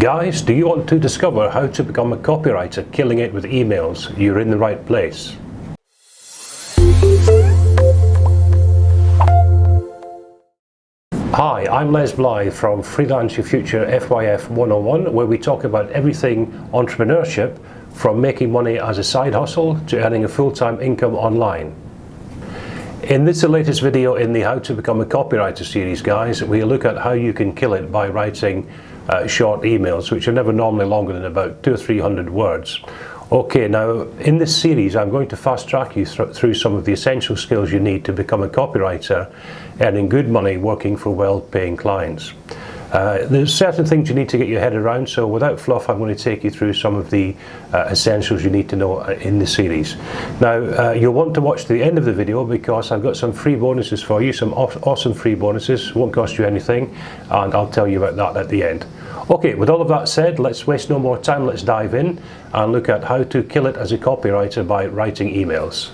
Guys, do you want to discover how to become a copywriter killing it with emails? You're in the right place. Hi, I'm Les Blythe from Freelance Your Future FYF 101, where we talk about everything entrepreneurship, from making money as a side hustle to earning a full-time income online. In this latest video in the How to Become a Copywriter series, guys, we look at how you can kill it by writing short emails, which are never normally longer than about 200 or 300 words. Okay, now in this series I'm going to fast track you through some of the essential skills you need to become a copywriter, earning good money working for well-paying clients. There's certain things you need to get your head around, so without fluff I'm going to take you through some of the essentials you need to know in the series. Now you'll want to watch to the end of the video because I've got some free bonuses for you, some awesome free bonuses, won't cost you anything, and I'll tell you about that at the end. Okay, with all of that said, let's waste no more time, let's dive in and look at how to kill it as a copywriter by writing emails.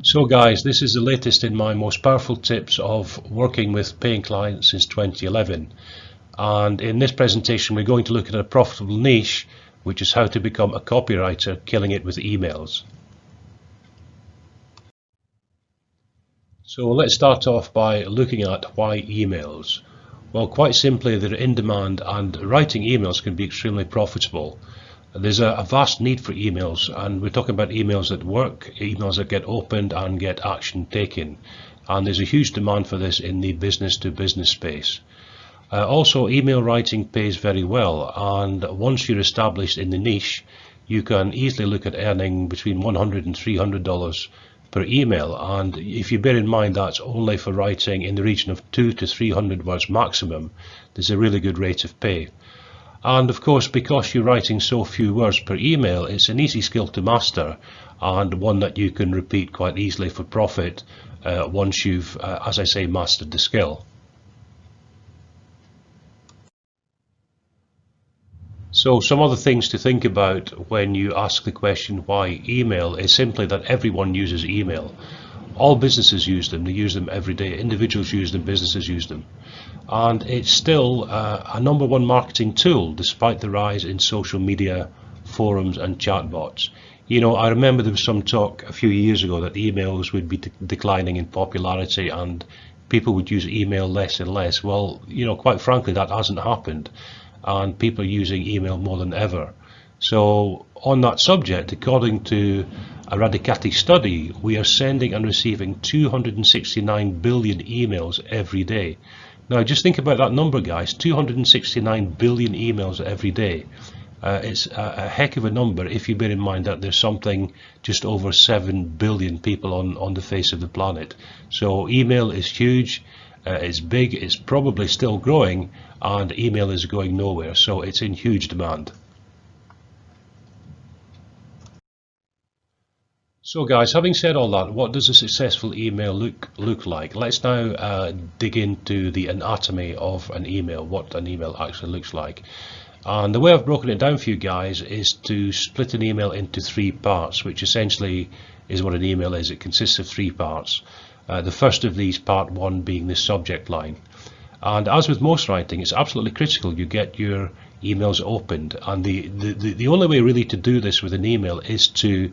So guys, this is the latest in my most powerful tips of working with paying clients since 2011. And in this presentation we're going to look at a profitable niche, which is how to become a copywriter killing it with emails. So let's start off by looking at why emails. Well, quite simply, they're in demand and writing emails can be extremely profitable. There's a vast need for emails, and we're talking about emails that work, emails that get opened and get action taken. And there's a huge demand for this in the business-to-business space. Also, email writing pays very well, and once you're established in the niche, you can easily look at earning between $100 and $300 per email, and if you bear in mind that's only for writing in the region of 200 to 300 words maximum, there's a really good rate of pay. And of course, because you're writing so few words per email, it's an easy skill to master and one that you can repeat quite easily for profit once you've, as I say, mastered the skill. So some other things to think about when you ask the question why email is simply that everyone uses email. All businesses use them, they use them every day, individuals use them, businesses use them. And it's still a #1 marketing tool despite the rise in social media, forums and chatbots. You know, I remember there was some talk a few years ago that emails would be declining in popularity and people would use email less and less. Well, you know, quite frankly, that hasn't happened, and people are using email more than ever. So on that subject, according to a Radicati study, we are sending and receiving 269 billion emails every day. Now just think about that number, guys, 269 billion emails every day. It's a heck of a number if you bear in mind that there's something just over 7 billion people on the face of the planet. So email is huge, it's big, it's probably still growing, and email is going nowhere, so it's in huge demand. So guys, having said all that, what does a successful email look like? Let's now dig into the anatomy of an email, what an email actually looks like. And the way I've broken it down for you guys is to split an email into 3 parts, which essentially is what an email is. It consists of 3 parts. The first of these, part 1, being the subject line. And as with most writing, it's absolutely critical you get your emails opened, and the only way really to do this with an email is to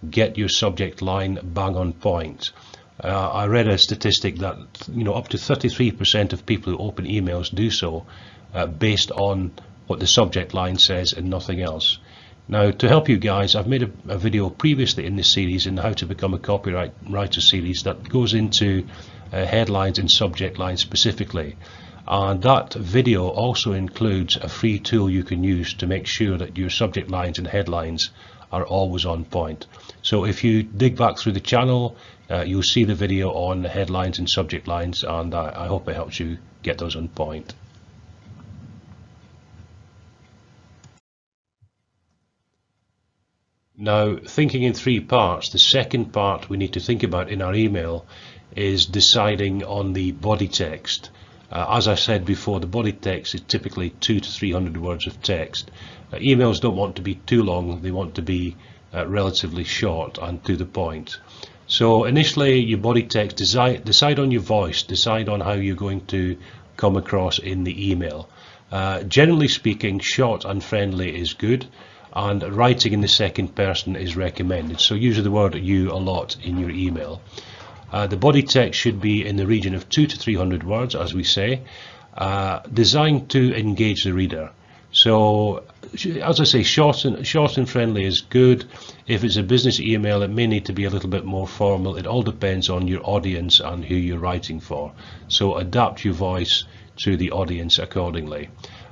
get your subject line bang on point. I read a statistic that, you know, up to 33% of people who open emails do so based on what the subject line says and nothing else. Now, to help you guys, I've made a video previously in this series, in the How to Become a Copywriter series, that goes into headlines and subject lines specifically. And that video also includes a free tool you can use to make sure that your subject lines and headlines are always on point. So if you dig back through the channel, you'll see the video on headlines and subject lines, and I hope it helps you get those on point. Now, thinking in 3 parts, the second part we need to think about in our email is deciding on the body text. As I said before, the body text is typically 200 to 300 words of text. Emails don't want to be too long, they want to be relatively short and to the point. So initially, your body text, decide on your voice, decide on how you're going to come across in the email. Generally speaking, short and friendly is good, and writing in the second person is recommended. So use the word you a lot in your email. The body text should be in the region of 200 to 300 words, as we say, designed to engage the reader. So, as I say, short and friendly is good. If it's a business email, it may need to be a little bit more formal. It all depends on your audience and who you're writing for. So adapt your voice to the audience accordingly.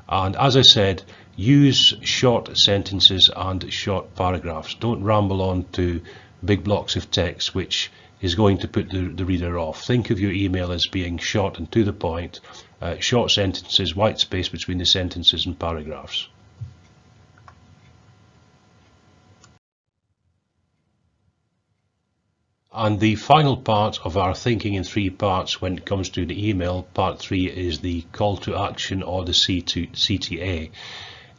And as I said, use short sentences and short paragraphs. Don't ramble on to big blocks of text, which is going to put the reader off. Think of your email as being short and to the point, short sentences, white space between the sentences and paragraphs. And the final part of our thinking in 3 parts when it comes to the email, part 3, is the call to action, or the CTA.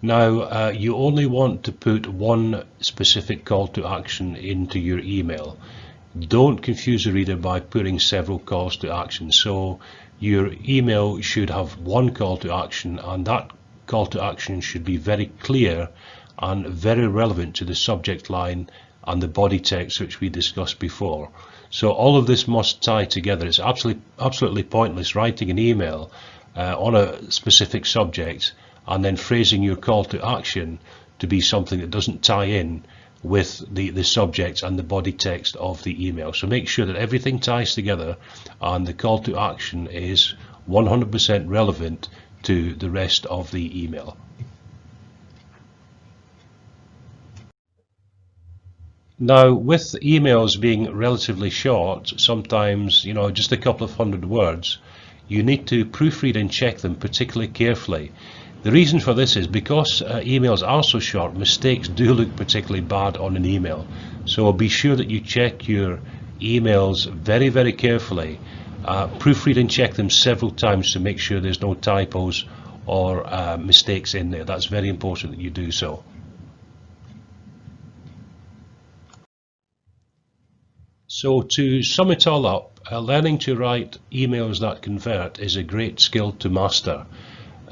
Now, you only want to put one specific call to action into your email. Don't confuse the reader by putting several calls to action. So your email should have one call to action, and that call to action should be very clear and very relevant to the subject line and the body text, which we discussed before. So all of this must tie together. It's absolutely pointless writing an email on a specific subject and then phrasing your call to action to be something that doesn't tie in with the subject and the body text of the email. So make sure that everything ties together and the call to action is 100% relevant to the rest of the email. Now, with emails being relatively short, sometimes, just a couple of hundred words, you need to proofread and check them particularly carefully. The reason for this is because emails are so short, mistakes do look particularly bad on an email. So be sure that you check your emails very, very carefully. Proofread and check them several times to make sure there's no typos or mistakes in there. That's very important that you do so. So to sum it all up, learning to write emails that convert is a great skill to master.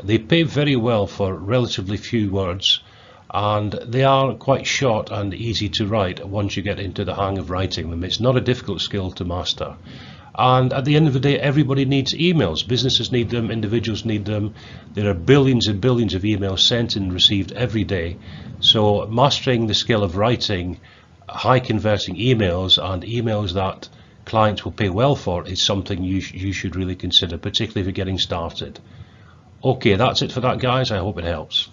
They pay very well for relatively few words, and they are quite short and easy to write once you get into the hang of writing them. It's not a difficult skill to master. And at the end of the day, everybody needs emails. Businesses need them, individuals need them. There are billions and billions of emails sent and received every day. So mastering the skill of writing high converting emails and emails that clients will pay well for is something you should really consider, particularly if you're getting started. Okay, that's it for that, guys. I hope it helps.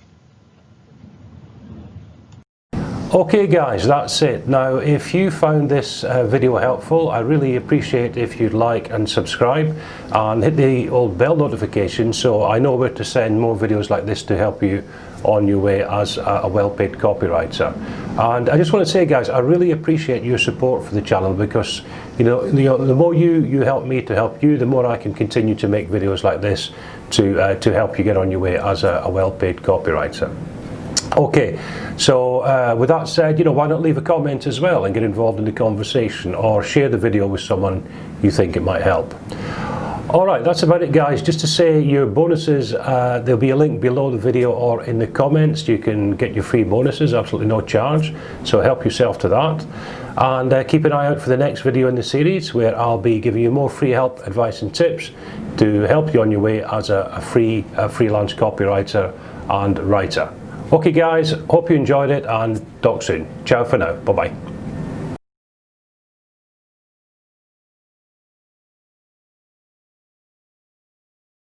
Okay guys, that's it. Now, if you found this video helpful, I really appreciate if you'd like and subscribe and hit the old bell notification so I know where to send more videos like this to help you on your way as a well-paid copywriter. And I just want to say, guys, I really appreciate your support for the channel, because the more you help me to help you, the more I can continue to make videos like this to help you get on your way as a well-paid copywriter. Okay, so with that said, why not leave a comment as well and get involved in the conversation, or share the video with someone you think it might help. Alright, that's about it, guys. Just to say, your bonuses, there'll be a link below the video or in the comments. You can get your free bonuses, absolutely no charge, so help yourself to that. And keep an eye out for the next video in the series, where I'll be giving you more free help, advice and tips to help you on your way as a freelance copywriter and writer. Okay guys, hope you enjoyed it, and talk soon. Ciao for now. Bye bye.